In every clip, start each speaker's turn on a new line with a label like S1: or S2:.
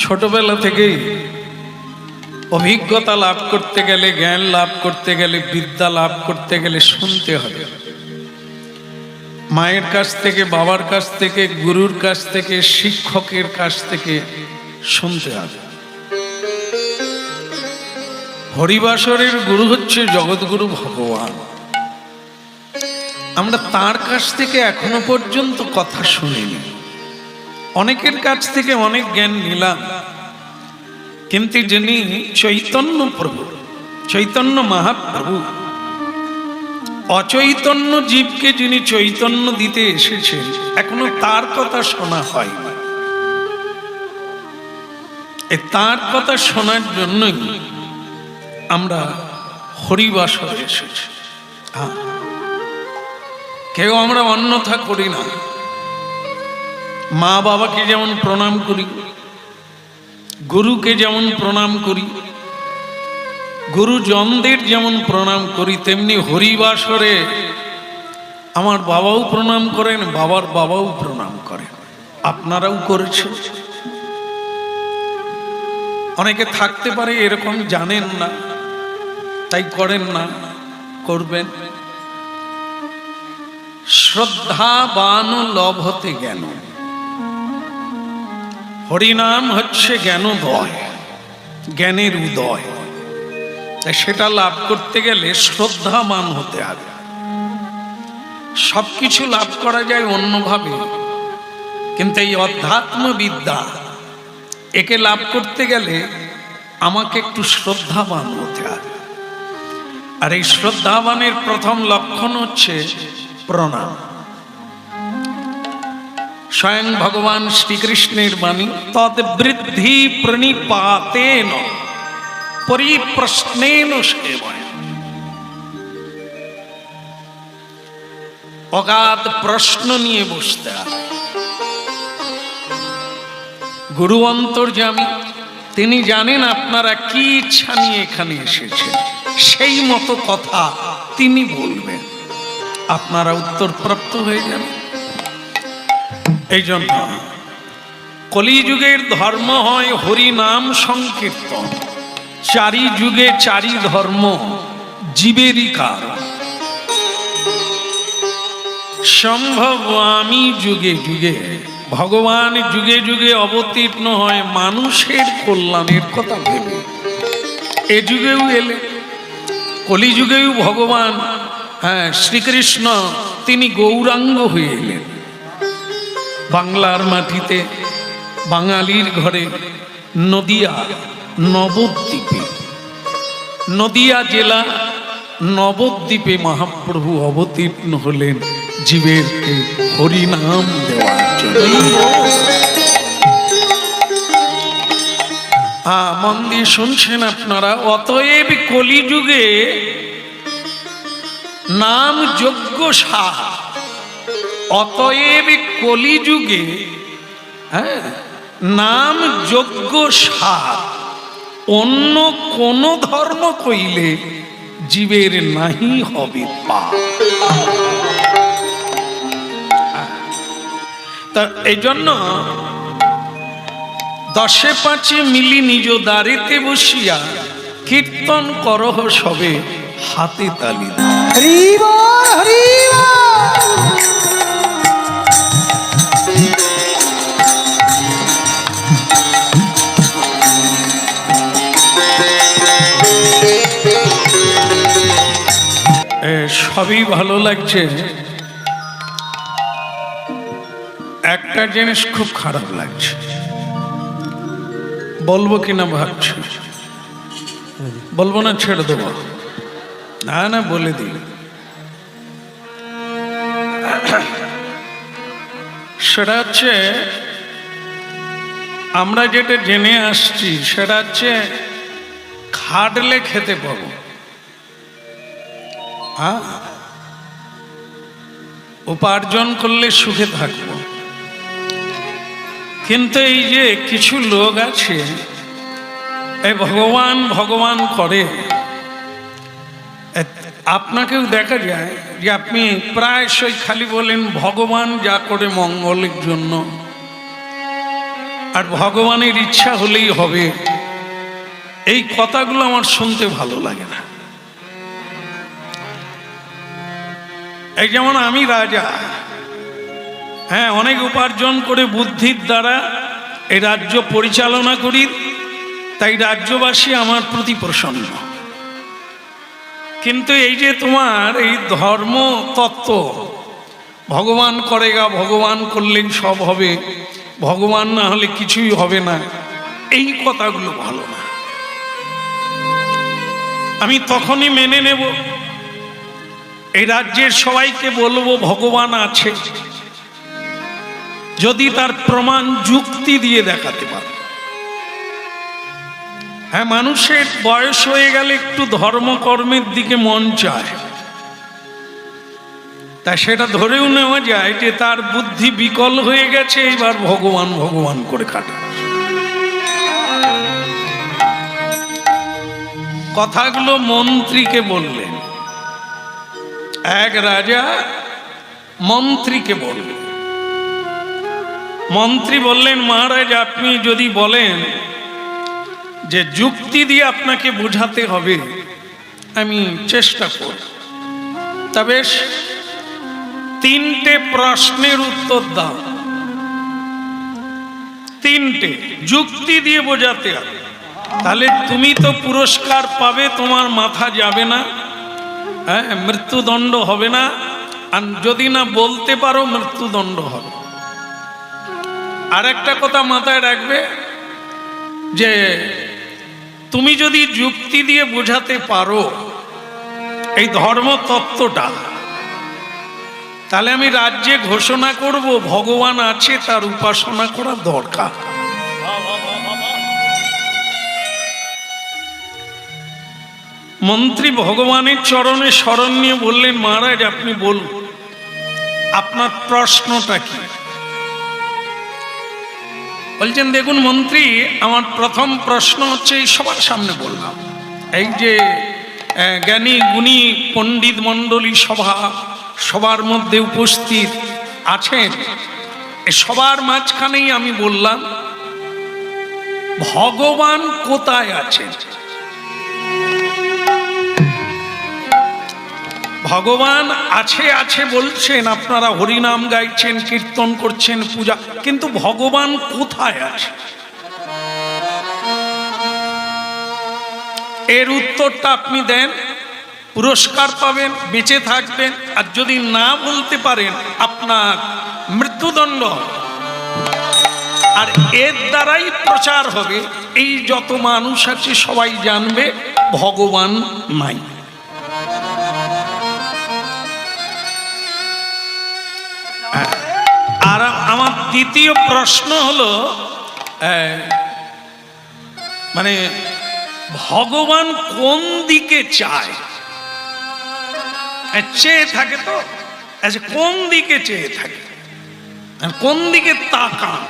S1: ছোটবেলা থেকেই অভিজ্ঞতা লাভ করতে গেলে, জ্ঞান লাভ করতে গেলে, বিদ্যা লাভ করতে গেলে শুনতে হবে। মায়ের কাছ থেকে, বাবার কাছ থেকে, গুরুর কাছ থেকে, শিক্ষকের কাছ থেকে শুনতে হবে। হরিবাসরের গুরু হচ্ছে জগৎগুরু ভগবান। আমরা তার কাছ থেকে এখনো পর্যন্ত কথা শুনিনি। অনেকের কাছ থেকে অনেক জ্ঞান নিলাম, কিন্তু যিনি চৈতন্য প্রভু, চৈতন্য মহাপ্রভু, অচৈতন্য জীবকে যিনি চৈতন্য দিতে এসেছেন, এখনো তার কথা শোনা হয়নি। তার কথা শোনার জন্যই আমরা হরিবাসরে এসেছি। কেউ আমরা অন্যথা করি না। মা বাবাকে যেমন প্রণাম করি, গুরুকে যেমন প্রণাম করি, গুরুজনদের যেমন প্রণাম করি, তেমনি হরিবাসরে আমার বাবাও প্রণাম করেন, বাবার বাবাও প্রণাম করেন। আপনারাও করেছেন। অনেকে থাকতে পারে এরকম জানেন না, তাই করেন না, করবেন। শ্রদ্ধাবান লভতে জ্ঞান। হরিনাম হচ্ছে জ্ঞানোদয়, জ্ঞানের উদয়। সেটা লাভ করতে গেলে শ্রদ্ধাবান হতে হবে। সবকিছু লাভ করা যায় অন্যভাবে, কিন্তু এই অধ্যাত্ম বিদ্যা, একে লাভ করতে গেলে আমাকে একটু শ্রদ্ধাবান হতে হবে। আর এই শ্রদ্ধাবানের প্রথম লক্ষণ হচ্ছে প্রণাম। স্বয়ং ভগবান শ্রীকৃষ্ণের বাণী, তদ্বৃদ্ধি প্রণিপাতেন পরিপ্রশ্নেন সেবয়। অগাধ প্রশ্ন নিয়ে বসতে হবে। গুরু অন্তর্যামী, তিনি জানেন আপনারা কি ইচ্ছা নিয়ে এখানে এসেছেন, সেই মতো কথা তিনি বলবেন, আপনারা উত্তরপ্রাপ্ত হয়ে যাবেন। এই জন্য কলিযুগের ধর্ম হয় হরিনাম সংকীর্তন। চারি যুগে চারি ধর্ম, জীবেরই কারণ। সম্ভব আমি যুগে যুগে, ভগবান যুগে যুগে অবতীর্ণ হয় মানুষের কল্যাণের কথা ভেবে। এ যুগেও এলে, কলিযুগেও ভগবান শ্রীকৃষ্ণ তিনি গৌরাঙ্গ হয়ে এলেন। বাংলার মাটিতে, বাঙালির ঘরে, নদিয়া নবদ্বীপে, নদিয়া জেলা নবদ্বীপে মহাপ্রভু অবতীর্ণ হলেন জীবেরকে হরিনাম দেওয়ার জন্য। মন দিয়ে শুনছেন আপনারা। অতএব কলিযুগে নাম যজ্ঞ সার। অতএব কলিযুগে নাম যজ্ঞ সার। অন্য কোন ধর্ম কইলে জীবের নাহি হবে পাপ। তা এই জন্য দশে পাঁচে মিলি নিজ দ্বারেতে বসিয়া কীর্তন করহ সবে হাতে তালি। সবই ভালো লাগছে, একটা জিনিস খুব খারাপ লাগছে। বলবো কিনা ভাবছি, বলবো না ছেড়ে দেবো? না না, বলে দিই। সেটা হচ্ছে, আমরা যেটা জেনে আসছি সেটা হচ্ছে খাটলে খেতে পাবো। উপার্জন করলে সুখে থাকবো। কিন্তু এই যে কিছু লোক আছে এই ভগবান ভগবান করে, আপনাকেও দেখা যায় যে আপনি প্রায়শই খালি বলেন ভগবান যা করে মঙ্গলের জন্য, আর ভগবানের ইচ্ছা হলেই হবে, এই কথাগুলো আমার শুনতে ভালো লাগে না। এই যেমন আমি রাজা, হ্যাঁ, অনেক উপার্জন করে বুদ্ধির দ্বারা এই রাজ্য পরিচালনা করি, তাই রাজ্যবাসী আমার প্রতি প্রসন্ন। কিন্তু এই যে তোমার এই ধর্ম তত্ত্ব, ভগবান করেগা, ভগবান করলেই সব হবে, ভগবান না হলে কিছুই হবে না, এই কথাগুলো ভালো না। আমি তখনই মেনে নেব, এই রাজ্যের সবাইকে বলবো ভগবান আছে, যদি তার প্রমাণ যুক্তি দিয়ে দেখাতে পারে। হ্যাঁ, মানুষের বয়স হয়ে গেলে একটু ধর্মকর্মের দিকে মন চায়, তা সেটা ধরেও নেওয়া যায় যে তার বুদ্ধি বিকল হয়ে গেছে, এবার ভগবান ভগবান করে কাটা। কথাগুলো মন্ত্রীকে বললেন, এক রাজা মন্ত্রীকে বললেন। মন্ত্রী বললেন, মহারাজ আপনি যদি বলেন যে যুক্তি দিয়ে আপনাকে বোঝাতে হবে, আমি চেষ্টা করব। তা বেশ, 3টে প্রশ্নের উত্তর দাও, 3টে যুক্তি দিয়ে বোঝাতে হবে, তাহলে তুমি তো পুরস্কার পাবে, তোমার মাথা যাবে না, হ্যাঁ, মৃত্যুদণ্ড হবে না, আর যদি না বলতে পারো মৃত্যুদণ্ড হবে। আর একটা কথা মাথায় রাখবে, যে তুমি যদি যুক্তি দিয়ে বোঝাতে পারো এই ধর্মতত্ত্বটা, তাহলে আমি রাজ্যে ঘোষণা করব ভগবান আছে, তার উপাসনা করা দরকার। মন্ত্রী ভগবানের চরণে শরণ নিয়ে বললেন, মহারাজ আপনি বলুন আপনার প্রশ্নটা কি। বলছেন, দেখুন মন্ত্রী, আমার প্রথম প্রশ্ন হচ্ছে, এই সবার সামনে বললাম, এই যে জ্ঞানী গুণী পণ্ডিত মণ্ডলী সবার মধ্যে উপস্থিত আছেন, এই সবার মাঝখানেই আমি বললাম ভগবান কোথায় আছেন। ভগবান আছে আছে বলছেন, আপনারা হরিনাম গাইছেন, কীর্তন করছেন, পূজা, কিন্তু ভগবান কোথায় আছে? এর উত্তরটা আপনি দেন, পুরস্কার পাবেন, বেঁচে থাকবেন, আর যদি না বলতে পারেন আপনার মৃত্যুদণ্ড। আর এর দ্বারাই প্রচার হবে, এই যত মানুষ আছে সবাই জানবে ভগবান নাই। আর আমার দ্বিতীয় প্রশ্ন হলো, মানে ভগবান কোন দিকে চায়, চেয়ে থাকে তো, কোন দিকে চেয়ে থাকে, কোন দিকে তাকান?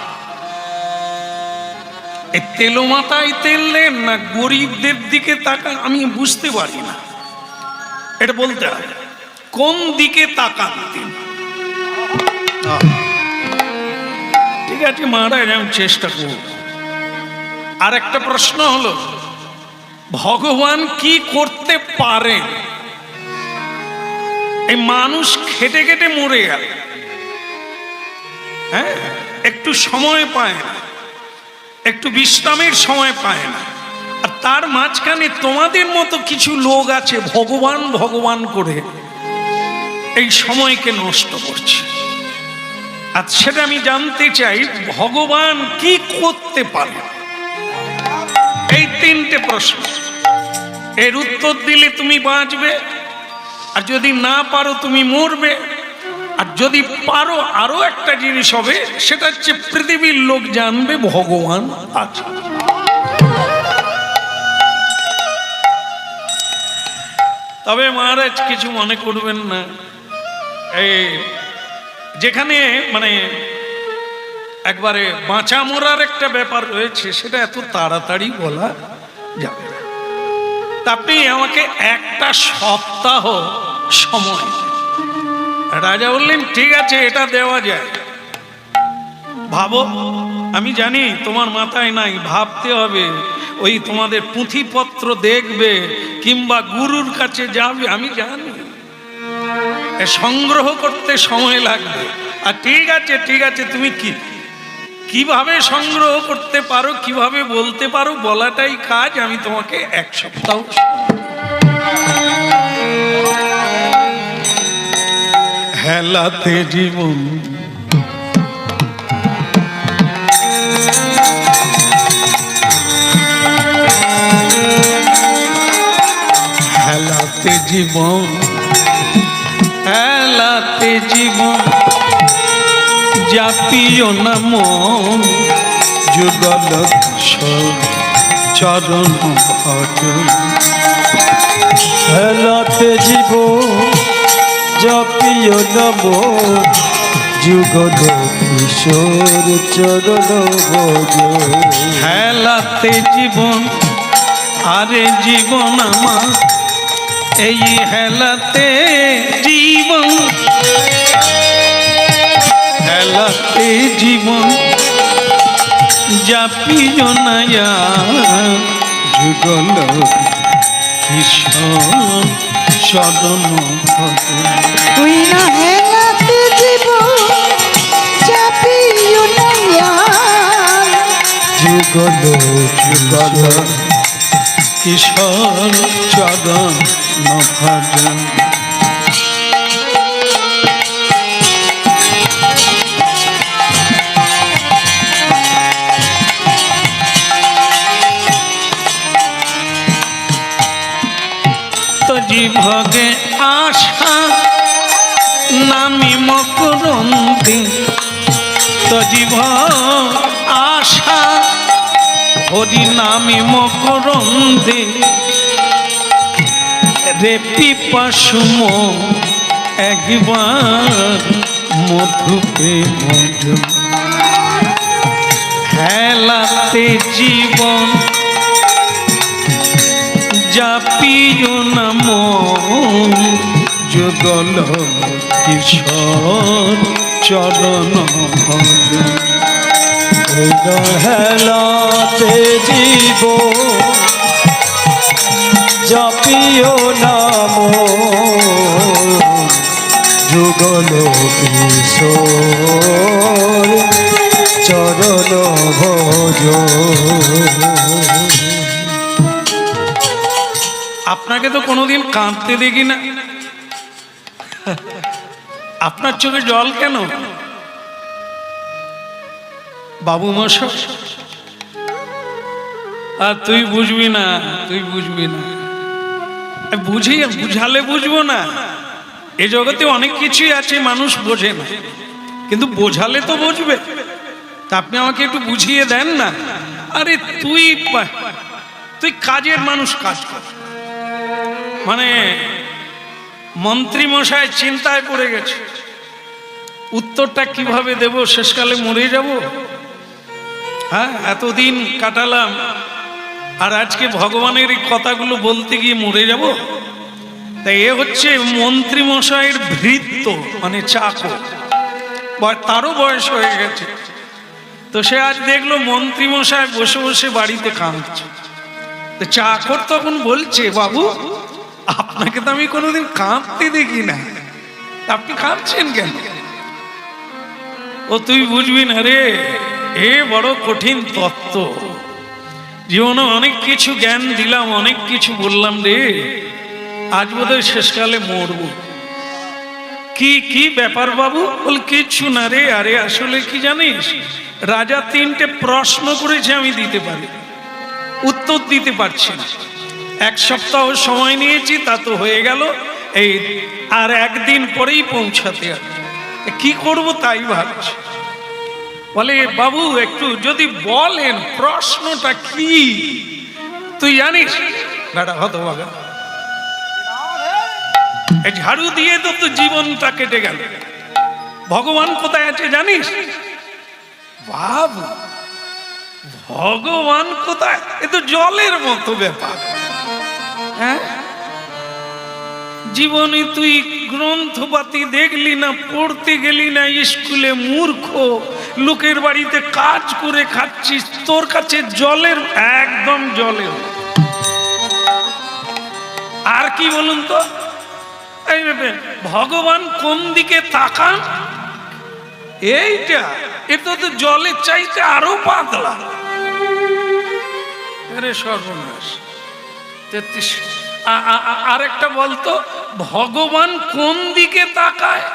S1: এই তেলো মাথায় তেল দেন না গরিবদের দিকে তাকান, আমি বুঝতে পারি না, এটা বলতে হবে কোন দিকে তাকান তিনি। ঠিক আছে মহারাজ, আমি চেষ্টা করব। আর একটা প্রশ্ন হলো, ভগবান কি করতে পারেন? এই মানুষ খেটে খেটে মরে গেল, হ্যাঁ, একটু সময় পায় না, একটু বিশ্রামের সময় পায় না, আর তার মাঝখানে তোমাদের মতো কিছু লোক আছে ভগবান ভগবান করে এই সময়কে নষ্ট করছে। আর সেটা আমি জানতে চাই, ভগবান কি করতে পারে? এই 3টে প্রশ্ন, এর উত্তর দিলে তুমি বাঁচবে, আর যদি না পারো তুমি মরবে। আর যদি পারো আরো একটা জিনিস হবে, সেটা হচ্ছে পৃথিবীর লোক জানবে ভগবান আছে। তবে মহারাজ কিছু মনে করবেন না, এই যেখানে মানে একবারে বাঁচা মরার একটা ব্যাপার রয়েছে, সেটা এত তাড়াতাড়ি বলা যাবে না। তা আপনি আমাকে একটা সপ্তাহ সময়। রাজা বললেন, ঠিক আছে, এটা দেওয়া যায়, ভাবো আমি জানি তোমার মাথায় নাই, ভাবতে হবে। ওই তোমাদের পুঁথিপত্র দেখবে কিংবা গুরুর কাছে যাবে, আমি জানি সংগ্রহ করতে সময় লাগবে। আর ঠিক আছে ঠিক আছে, তুমি কিভাবে সংগ্রহ করতে পারো, কিভাবে বলতে পারো, বলাটাই কাজ। আমি তোমাকে 1 সপ্তাহ হেলাতে জীবন হেলাতে জীবন হেলাতে জীবন জাপিও না মন যুগল চরণ ভজন।
S2: হেলাতে জীবন জাপিও না মন যুগল কিশোর চরণ ভজন।
S1: হেলাতে জীবন আরে জীবন আমার, এই হেলাতে জীবন হেলাতে জীবন জাপিও না যুগল কিশোর চরণ ভজন।
S3: তুই না হেলাতে জীবন চাপিও না
S2: যুগল যুগল
S1: কিশোর চরণ ভজন। তো জিভগে আশা নামি মকরন্দি, তো জিভ আশা হরি নামি মকরন্দি, রে পিপাসুম একবার মধুপে মধু। হেলাতে জীবন জাপিও না মন যুগল কিশোর চরণ ভজন।
S2: হেলাতে জীবন জাপিও না মন যুগল কিশোর চরণ ভজন।
S1: আপনাকে তো কোনোদিন কাঁদতে দেখি না, আপনার চোখে জল কেন বাবু মশাই? আর তুই বুঝবি না, তুই বুঝবি না, বুঝালে বুঝবো না। এ জগতে অনেক কিছুই আছে মানুষ বোঝে না, কিন্তু বোঝালে তো বুঝবে। তা আপনি আমাকে একটু বুঝিয়ে দেন না। আরে তুই কাজের মানুষ, কাজ কর। মানে মন্ত্রী মশাই চিন্তায় পড়ে গেছে, উত্তরটা কিভাবে দেব, শেষকালে মরে যাব। হ্যাঁ, এতদিন কাটালাম, আর আজকে ভগবানের এই কথাগুলো বলতে গিয়ে মরে যাব। তাই এ হচ্ছে মন্ত্রী মশাইয়ের ভৃত্য, মানে চাকর, তারও বয়স হয়ে গেছে। তো সে আজ দেখলো মন্ত্রী মশাই বসে বসে বাড়িতে কাঁদছে। তো চাকর তখন বলছে, বাবু আপনাকে তো আমি কোনোদিন কাঁদতে দেখি না, আপনি কাঁদছেন কেন? ও তুই বুঝবি না রে, এ বড় কঠিন তত্ত্ব। জীবনে অনেক কিছু জ্ঞান দিলাম, অনেক কিছু বললাম রে, আজ বোধহয় শেষকালে মরব। কি ব্যাপার বাবু? বল কিচ্ছু না রে। আরে আসলে কি জানিস, রাজা 3টে প্রশ্ন করেছে, আমি দিতে পারি, উত্তর দিতে পারছি না। 1 সপ্তাহ সময় নিয়েছি, তা তো হয়ে গেল, এই আর 1 দিন পরেই পৌঁছাতে হবে। কি করব তাই ভাবছি। বলে বাবু একটু যদি বলেন প্রশ্নটা কি? তুই জানিস বেটা হতভাগা, এই ঝাড়ু দিয়ে তো জীবনটা কেটে গেল। ভগবান কোথায় আছে জানিস? বাবু ভগবান কোথায়? এ তো জলের মতো ব্যাপার। হ্যাঁ, জীবনে তুই গ্রন্থপাতি দেখলি না, পড়তে গেলি না স্কুলে, মূর্খ লোকের বাড়িতে কাজ করে খাচ্ছিস, তোর কাছে জলের, একদম জলের। আর কি বলুন তো, এই ভগবান কোন দিকে তাকান, এইটা এটা তো জলের চাইতে আরো পাতলা। আরে সর্বনাশ। 33। আরেকটা বলতো, ভগবান কোন দিকে তাকায়?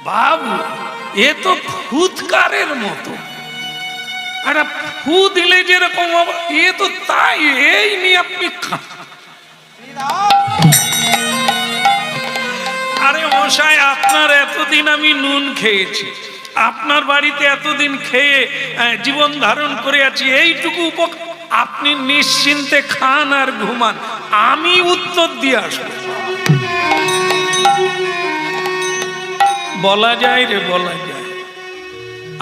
S1: বাবু এ তো ফুৎকারের মতো, একটা ফু দিলে যেরকম এ তো তাই। এই নিয়ে আপনি আরে মশাই, আপনার এতদিন আমি নুন খেয়েছি, আপনার বাড়িতে এতদিন খেয়ে জীবন ধারণ করে আছি, এইটুকু আপনি নিশ্চিন্তে খান আর ঘুমান, আমি উত্তর দিয়ে আসবো। বলা যায় রে, বলা যায়।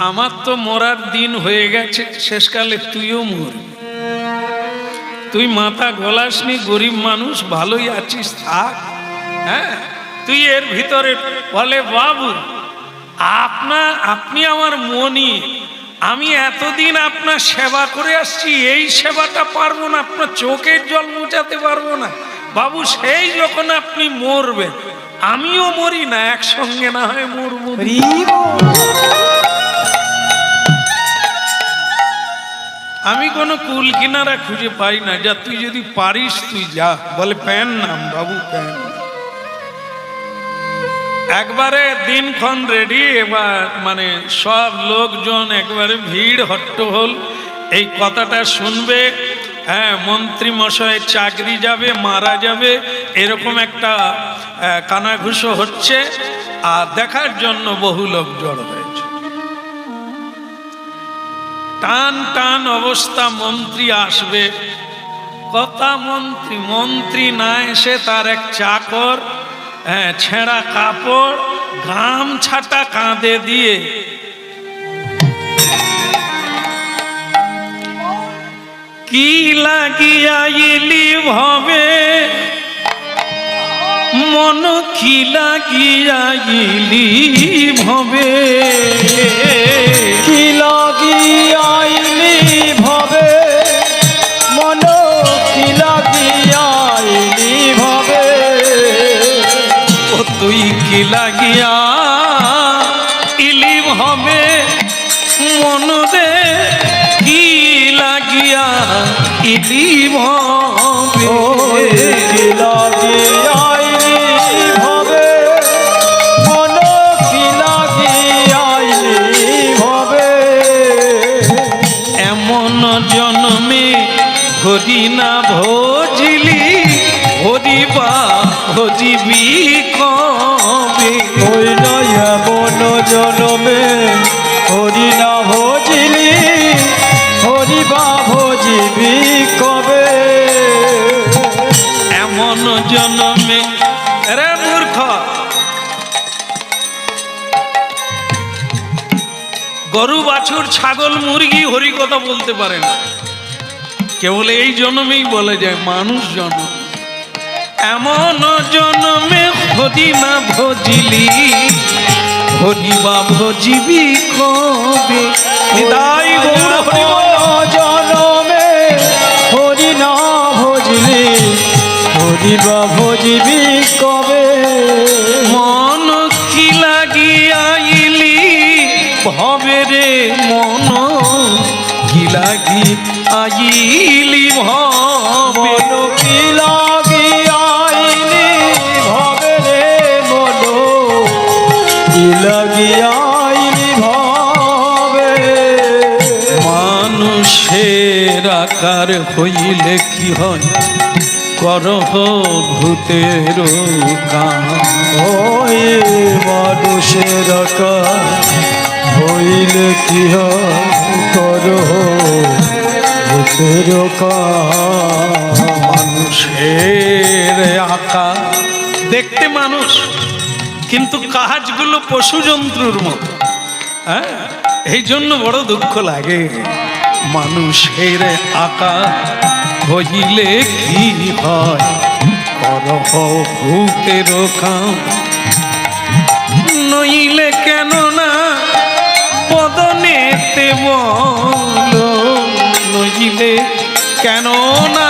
S1: আমার তো মরার দিন হয়ে গেছে, শেষকালে তুইও মরবি। তুই মাথা গলাসনি, গরিব মানুষ, ভালোই আছিস, থাক। হ্যাঁ, তুই এর ভিতরে বলে বাবু আপনি আমার মনি, আমি এতদিন আপনার সেবা করে আসছি, এই সেবাটা পারবো না, আপনার চোখের জল মুছাতে পারবো না বাবু। সেই যখন আপনি মরবেন, আমিও মরি না, একসঙ্গে না হয় মরবো। আমি কোনো কুল কিনারা খুঁজে পাই না, যা তুই যদি পারিস তুই যা। বলে প্যান নাম বাবু, প্যান। একবারে দিনক্ষণ রেডি, এবার মানে সব লোকজন একবারে ভিড় হট্টগোল, এই কথাটা শুনবে। হ্যাঁ, মন্ত্রী মশাই চাকরি যাবে, মারা যাবে, এরকম একটা কানাঘুষো হচ্ছে, আর দেখার জন্য বহু লোক জড়ো হয়েছে। টান টান অবস্থা, মন্ত্রী আসবে। কথা মন্ত্রী না এসে তার এক চাকর, হ্যাঁ, ছেঁড়া কাপড়, গামছাটা কাঁধে দিয়ে কি লাগিয়া ইলি ভবে, মন কি লাগিয়া ইলি ভবে,
S2: কি লাগিয়া ইলি ভবে, মন কি লাগিয়া ইলি ভবে।
S1: ও তুই কি লাগিয়া ইলি ভবে, মন রে কি লাগিয়া ইলি ভবে।
S2: কি লাগিয়া ইলি ভবে, মন কি লাগিয়া ইলি ভবে।
S1: এমন জন্মে হরি না ভজিলি, হরিবা ভজিবি কবে।
S2: ওই নয় এমন জনমে হরি না ভজিলি, হরি বা ভজিবি কবে।
S1: এমন জন্মে, রে মূর্খ, গরু বাছুর ছাগল মুরগি হরি কথা বলতে পারে না, কেবল এই জন্মেই বলে যায় মানুষ জন্ম। এমন জন্মে হরি না ভজিলি, হরি বা ভজিবি কবে। নিতাই গৌর হরি বল।
S2: জনমে হরি না ভজলি, হরি বা ভজিবি কবে।
S1: মন কি লাগিয়া ইলি ভবে রে, মন কি লাগি আইলি ভবে।
S2: মন কি লাগিয়া ইলি ভবে রে, মন কি লাগিয়া ইলি ভবে।
S1: মানুষের আকার হইলে কি হয়, করহ ভূতের কাম।
S2: ওই মানুষের আকার হইলে কি হয়, করো ভূতের কাম।
S1: মানুষের আকার দেখতে মানুষ, কিন্তু কাজগুলো পশু জন্তুর মতো। হ্যাঁ, এই জন্য বড় দুঃখ লাগে। মানুষের আকার হইলে কি হয়, করহ ভূতের কাম। নইলে কেন না বদনেতে বলো নইলে কেন না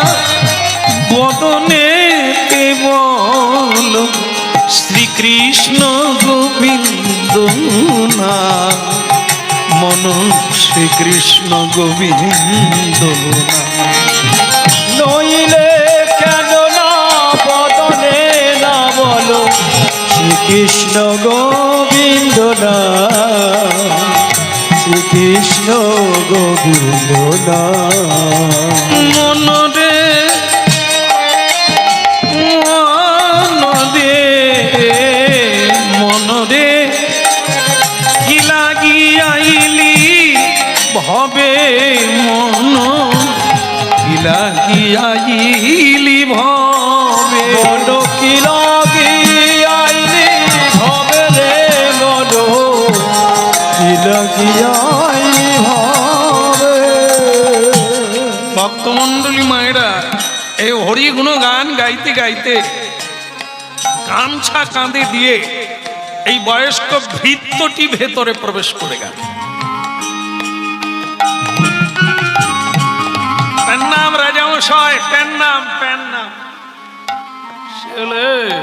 S1: বদনেতে বলো শ্রীকৃষ্ণ গোবিন্দ না মন শ্রীকৃষ্ণ গোবিন্দ না
S2: নইলে কেন না বদনে না বলো শ্রীকৃষ্ণ গোবিন্দ না শ্রীকৃষ্ণ গোবিন্দ না
S1: মনরে মনরে মনরে কি লাগিয়াইলি ভবে মন কি লাগিয়াইলি ভবে
S2: মন কি লাগিয়াইলি ভবে রে মন কি লাগিয়াইলি ভবে
S1: ভক্তমণ্ডলী মায়েরা এই হরি গুণ গান গাইতে গাইতে গামছা কাঁধে দিয়ে এই বয়স্ক ভৃত্যটি ভেতরে প্রবেশ করে গেল। তার নাম রাজামশাই, প্যান নাম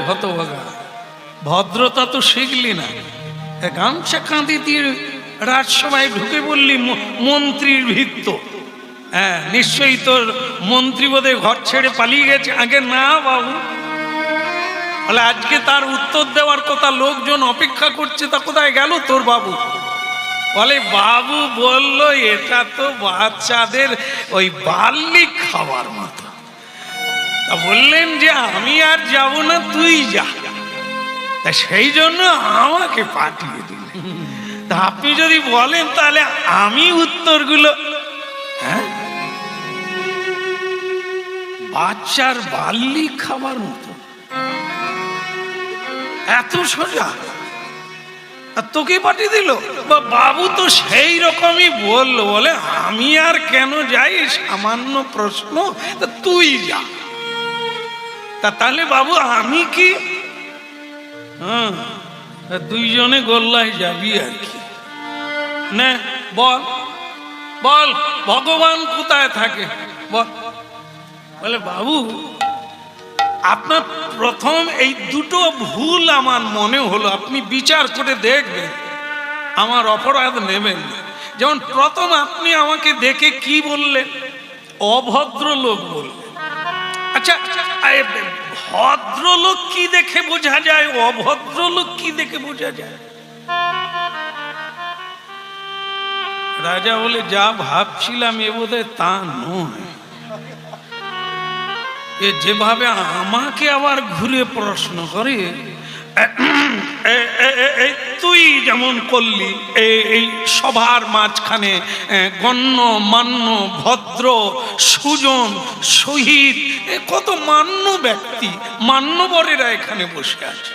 S1: হতভাগা, ভদ্রতা তো শিখলি না, গামছা কাঁধে দিয়ে রাজসভায় ঢুকে বললি মন্ত্রীর ভৃত্য। হ্যাঁ, নিশ্চয়ই তোর মন্ত্রী বোধে ঘর ছেড়ে পালিয়ে গেছে। আগে না বাবু, বলে আজকে তার উত্তর দেওয়ার কথা, লোকজন অপেক্ষা করছে, তা কোথায় গেল তোর বাবু? বলে বাবু বলল এটা তো বাচ্চাদের ওই বার্লি খাওয়ার মতো। তা বললেন যে আমি আর যাব না, তুই যা। তা সেই জন্য আমাকে পাঠিয়ে দিলেন। তা আপনি যদি বলেন তাহলে আমি উত্তরগুলো। হ্যাঁ, বাচ্চার বার্লি খাবার মতো এত সোজা? আর তোকে পাঠিয়ে দিল? বাবু তো সেই রকমই বললো, বলে আমি আর কেন যাই, সামান্য প্রশ্ন, তা তুই যা। তা তাহলে বাবু আমি কি? হ্যাঁ, দুইজনে গোল্লায় যাবি আর কি। না বল বল, ভগবান কোথায় থাকে বল। বলে বাবু আপনার প্রথম এই দুটো ভুল আমার মনে হলো, আপনি বিচার করে দেখবেন, আমার অপরাধ নেবেন। যেমন প্রথম আপনি আমাকে দেখে কি বললেন? অভদ্রলোক বললেন। আচ্ছা, ভদ্রলোক কি দেখে বোঝা যায়, অভদ্রলোক কি দেখে বোঝা যায়? রাজা বলে যা ভাবছিলাম এ বোধহয় তা নয়। এ যেভাবে আমাকে আবার ঘুরে প্রশ্ন করে, তুই যেমন করলি এই সভার মাঝখানে গণ্য মান্য ভদ্র সুজন শহীদ কত মান্য ব্যক্তি, মান্যবরেরা এখানে বসে আছে,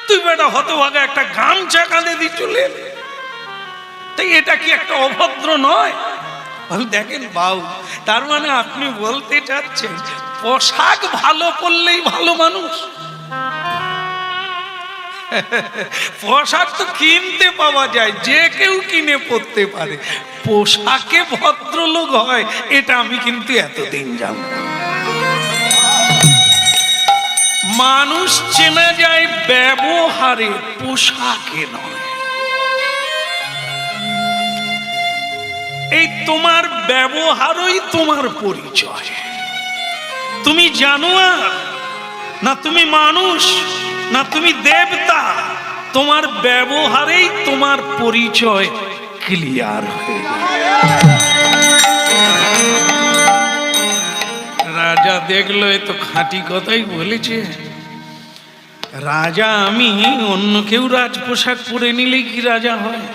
S1: তুই বেটা হতভাগা একটা গামছা কাঁধে দিয়ে চলে এলি। তাই এটা কি একটা অভদ্র নয়? দেখেন বাবু, তার মানে আপনি বলতে চাচ্ছেন পোশাক ভালো পরলেই ভালো মানুষ? পোশাক তো কিনতে পাওয়া যায়, যে কেউ কিনে পরতে পারে। পোশাকে ভদ্রলোক হয় এটা আমি কিন্তু এতদিন জানতাম। মানুষ চেনা যায় ব্যবহারে, পোশাকে নয়। এই তোমার ব্যবহারই তোমার পরিচয়। তুমি জানোয়ার না তুমি মানুষ না তুমি দেবতা, তোমার ব্যবহারেই তোমার পরিচয় ক্লিয়ার হয়ে যায়। রাজা দেখলো এ তো খাঁটি কথাই বলেছে। রাজা আমি, অন্য কেউ রাজ পোশাক পরে নিলেই কি রাজা হয়?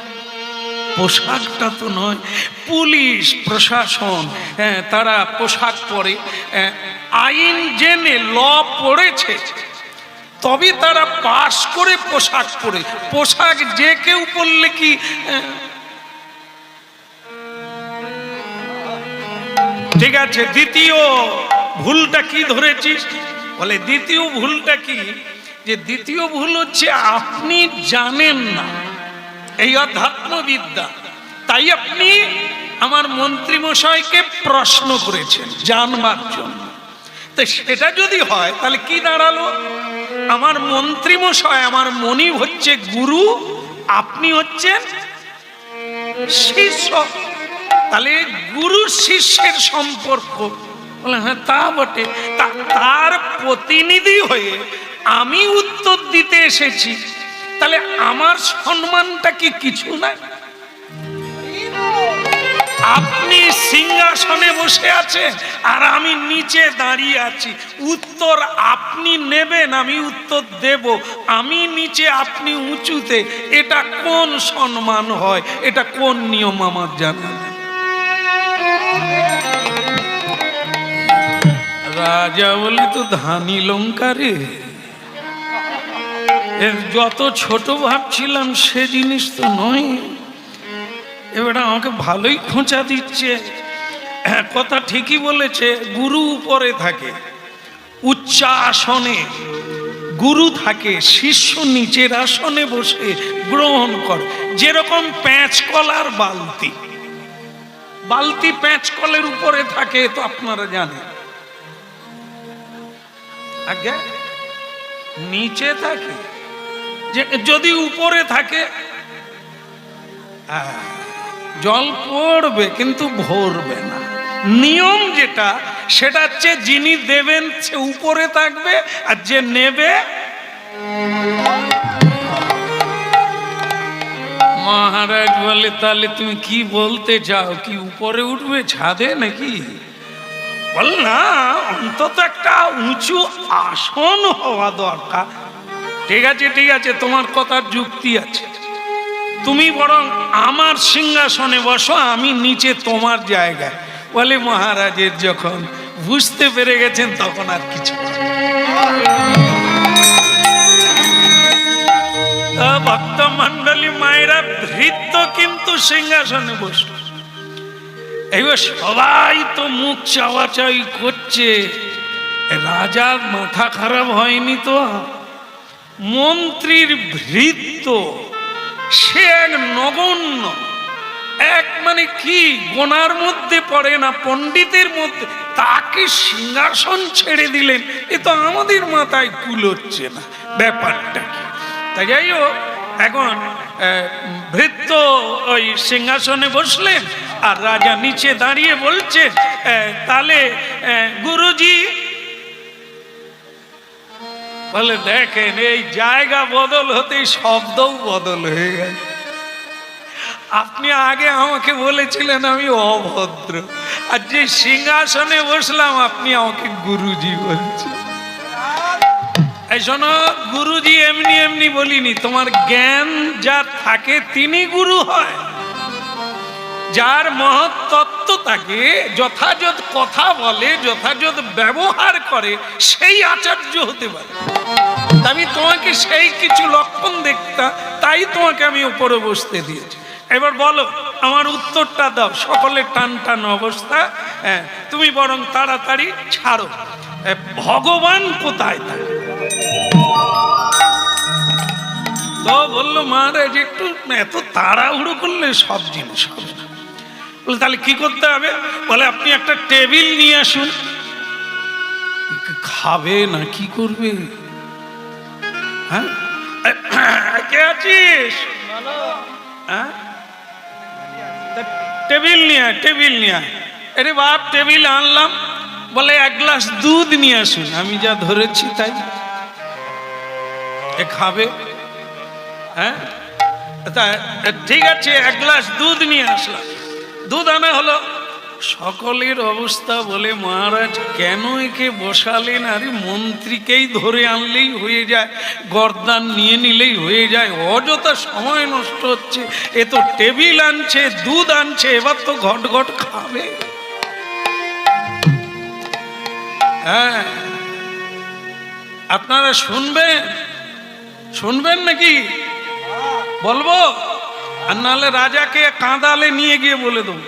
S1: পোশাকটা তো নয়। পুলিশ প্রশাসন তারা পোশাক পরে, আইন জেনে ল পড়েছে, তবে তারা পাশ করে পোশাক পরে। পোশাক যে কেউ পরলে কি? ঠিক আছে, দ্বিতীয় ভুলটা কি ধরেছিস? বলে দ্বিতীয় ভুলটা কি? যে দ্বিতীয় ভুল হচ্ছে আপনি জানেন না এই অধ্যাত্মবিদ্যা। তাই আপনি আমার মন্ত্রী মশাইকে প্রশ্ন করেছেন জানবার জন্য। তো সেটা যদি হয় তাহলে কি দাঁড়ালো? আমার মন্ত্রী মশাই, আমার মনিব হচ্ছে গুরু, আপনি হচ্ছেন শিষ্য। তাহলে গুরু শিষ্যের সম্পর্ক। বলে হ্যাঁ তা বটে। তার প্রতিনিধি হয়ে আমি উত্তর দিতে এসেছি, তাহলে আমার সম্মানটা কি কিছু নাই? আপনি সিংহাসনে বসে আছেন আর আমি নিচে দাঁড়িয়ে আছি, উত্তর আপনি নেবেন, আমি উত্তর দেব। আমি নিচে আপনি উঁচুতে, এটা কোন সম্মান হয়? এটা কোন নিয়ম আমার জানা নেই। রাজা বলে তো ধানি লঙ্কারে, যত ছোট ভাবছিলাম সে জিনিস তো নয়। এবার আমাকে ভালোই খোঁচা দিচ্ছে। হ্যাঁ, কথা ঠিকই বলেছে। গুরু উপরে থাকে, উচ্চ আসনে গুরু থাকে, শিষ্য নিচের আসনে বসে গ্রহণ করে। যেরকম পেঁচকলার বালতি, বালতি পেঁচকলের উপরে থাকে, তো আপনারা জানেন। আগে নিচে থাকে, যে যদি উপরে থাকে জল পড়বে কিন্তু ভরবে না। নিয়ম যেটা, সেটা হচ্ছে যিনি দেবেন সে উপরে থাকবে, আর যে নেবে। মহারাজ বলে তাহলে তুমি কি বলতে চাও? কি উপরে উঠবে ছাদে নাকি? বল না, অন্তত একটা উঁচু আসন হওয়া দরকার। ঠিক আছে ঠিক আছে, তোমার কথার যুক্তি আছে। তুমি বরং আমার সিংহাসনে বসো, আমি নিচে তোমার জায়গায়। বলে মহারাজের যখন বুঝতে পেরে গেছেন তখন আর কিছু। ভক্ত মন্ডলী মায়েরা, ভৃত্য কিন্তু সিংহাসনে বসল। এইবার সবাই তো মুখ চাওয়াচাই করছে। রাজার মাথা খারাপ হয়নি তো? মন্ত্রীর ভৃত্য, সে এক নগণ্য, এক মানে কি গোনার মধ্যে পড়ে না, পণ্ডিতের মধ্যে, তাকে সিংহাসন ছেড়ে দিলেন। এ তো আমাদের মাথায় কুলোচ্ছে না, ব্যাপারটা কি? তাই যাই হোক, এখন ভৃত্য ওই সিংহাসনে বসলেন আর রাজা নিচে দাঁড়িয়ে বলছেন, তাহলে গুরুজি বলে দেখেন, এই জায়গা বদল হতেই শব্দও বদল হয়ে গেল। আপনি আগে আমাকে বলেছিলেন আমি অভদ্র, আর যে সিংহাসনে বসলাম আপনি আমাকে গুরুজি বলছেন। এই শোনো, গুরুজি এমনি এমনি বলিনি। তোমার জ্ঞান যার থাকে তিনি গুরু হয়। যার মহৎ তত্ত্ব থাকে, যথাযথ কথা বলে, যথাযথ ব্যবহার করে, সেই আচার্য হতে পারে। আমি তোমাকে সেই কিছু লক্ষণ দেখতাম, তাই তোমাকে আমি উপরে বসতে দিয়েছি। এবার বলো, আমার উত্তরটা দাও। সকলে টান টান অবস্থা। হ্যাঁ, তুমি বরং তাড়াতাড়ি ছাড়ো। ভগবান কোথায় থাকে? তো বললো মহারাজ, একটু এত তাড়াহুড়ো করলে সব জিনিস হবে না। বলে তাহলে কি করতে হবে? বলে আপনি একটা টেবিল নিয়ে আসুন। খাবে না কি করবে? হ্যাঁ, কে আছিস? হ্যাঁ, টেবিল নিয়ে আয়, টেবিল নিয়ে আয়। আরে বাপ, টেবিল আনলাম। বলে এক গ্লাস দুধ নিয়ে আসুন। আমি যা ধরেছি তাই। এ খাবে? হ্যাঁ, ঠিক আছে, এক গ্লাস দুধ নিয়ে আসলাম। দুধ আনা হলো। সকলের অবস্থা বলে মহারাজ কেন একে বসালেন? আরে মন্ত্রীকেই ধরে আনলেই হয়ে যায়, গর্দান নিয়ে নিলেই হয়ে যায়, অযথা সময় নষ্ট হচ্ছে। এ তো টেবিল আনছে, দুধ আনছে, এবার তো ঘট ঘট খাবে। হ্যাঁ, আপনারা শুনবেন? শুনবেন নাকি? বলবো? আর নাহলে রাজাকে কাঁদালে নিয়ে গিয়ে বলে দেবো।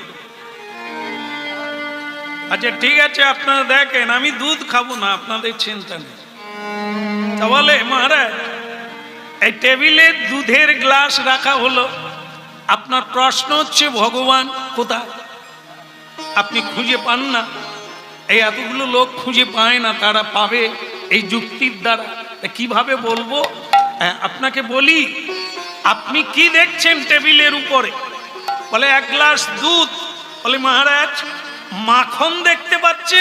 S1: আচ্ছা ঠিক আছে, আপনারা দেখেন, আমি দুধ খাবো না, আপনাদের চিন্তা নেই। তা বলে মহারাজ, এই টেবিলে দুধের গ্লাস রাখা হলো, আপনার প্রশ্ন হচ্ছে ভগবান কোথায়, আপনি খুঁজে পান না। এই এতগুলো লোক খুঁজে পায় না, তারা পাবে এই যুক্তির দ্বারা। কিভাবে বলবো আপনাকে বলি, আপনি কি দেখছেন টেবিলের উপরে? বলে এক গ্লাস দুধ। বলে মহারাজ মাখন দেখতে পাচ্ছে?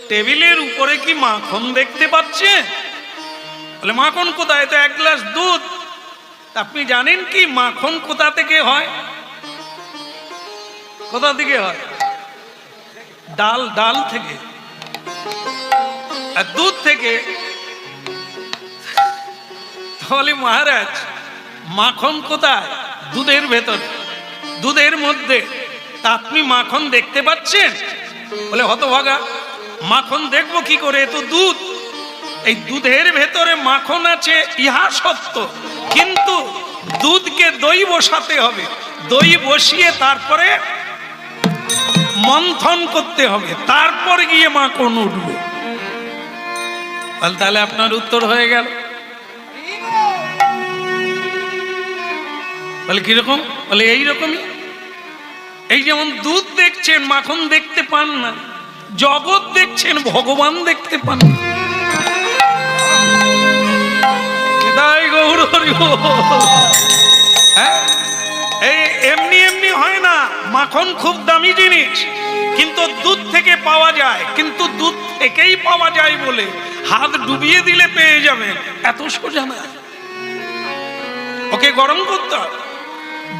S1: টেবিলের উপরে কি মাখন দেখতে পাচ্ছে? বলে মাখন কোথায়? তো এক গ্লাস দুধ। আপনি জানেন কি মাখন কোথা থেকে হয়? কোথা থেকে হয়? ডাল, ডাল থেকে। আর দুধ থেকে। তাহলে মহারাজ মাখন কোথায়? দুধের ভেতর, দুধের মধ্যে। তা আপনি মাখন দেখতে পাচ্ছেন? বলে হতভাগা, মাখন দেখবো কি করে, এ তো দুধ। এই দুধের ভেতরে মাখন আছে ইহা সত্য, কিন্তু দুধকে দই বসাতে হবে, দই বসিয়ে তারপরে মন্থন করতে হবে, তারপর গিয়ে মাখন উঠবে। তাহলে আপনার উত্তর হয়ে গেল। বলে কিরকম? বলে এইরকমই। এই যেমন দুধ দেখছেন, মাখন দেখতে পান না, জগৎ দেখছেন, ভগবান দেখতে পান না। হ্যাঁ, এই এমনি এমনি হয় না। মাখন খুব দামি জিনিস, কিন্তু দুধ থেকে পাওয়া যায়, কিন্তু দুধ থেকেই পাওয়া যায় বলে হাত ডুবিয়ে দিলে পেয়ে যাবে, এত সোজা না। ওকে গরম করতে হবে,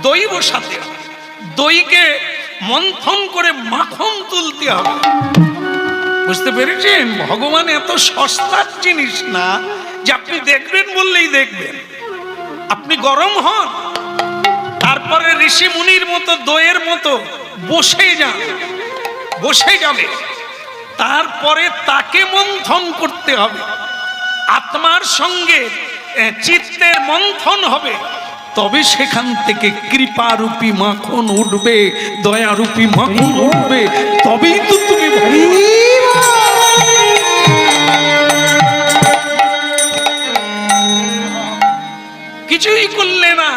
S1: দই বসাতে হবে, দইকে মন্থন করে মাখন তুলতে হবে। বুঝতে পেরেছেন? ভগবান এত সস্তার জিনিস না যে আপনি দেখবেন বললেই দেখবেন। আপনি গরম হন, তারপরে ঋষি মুনির মতো দইয়ের মতো বসে যান, বসে যাবে, তারপরে তাকে মন্থন করতে হবে। আত্মার সঙ্গে চিত্তের মন্থন হবে, তবে সেখান থেকে কৃপারূপী মাখন উঠবে, দয়ারূপী মাখন উঠবে, তবেই তো তুমি কিছুই করলে না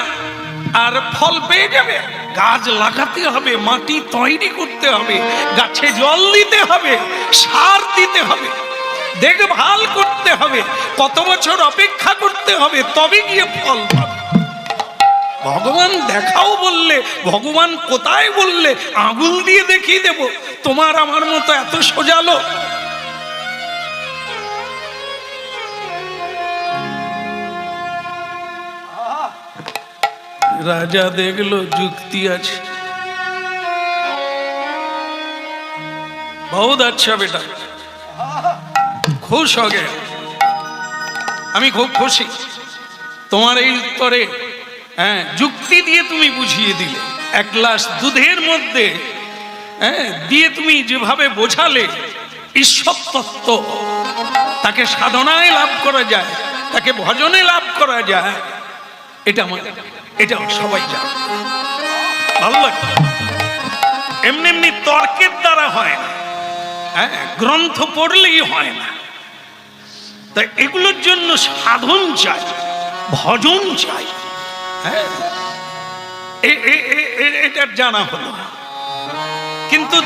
S1: আর ফল পেয়ে যাবে। গাছ লাগাতে হবে, মাটি তৈরি করতে হবে, গাছে জল দিতে হবে, সার দিতে হবে, দেখভাল করতে হবে, কত বছর অপেক্ষা করতে হবে, তবে গিয়ে ফল পাবে। ভগবান দেখাও বললে, ভগবান কোথায় বললে আঙুল দিয়ে দেখিয়ে দেব। তোমার আমার মতো এত সোজালো? রাজা দেখলো যুক্তি আছে। बहुत अच्छा बेटा, खुश हो गया। আমি খুব খুশি তোমার এই উত্তরে। হ্যাঁ, যুক্তি দিয়ে তুমি বুঝিয়ে দিলে। এক গ্লাস দুধের মধ্যে দিয়ে তুমি যেভাবে বোঝালে ঈশ্বর তত্ত্ব, তাকে সাধনায় লাভ করা যায়, তাকে ভজনে লাভ করা যায়, এটা এটা সবাই জানে। ভালো লাগে। এমনি এমনি তর্কের দ্বারা হয় না, হ্যাঁ, গ্রন্থ পড়লেই হয় না। তাই এগুলোর জন্য সাধন চাই, ভজন চাই। হ্যাঁ, এটা জানা হলো, কিন্তু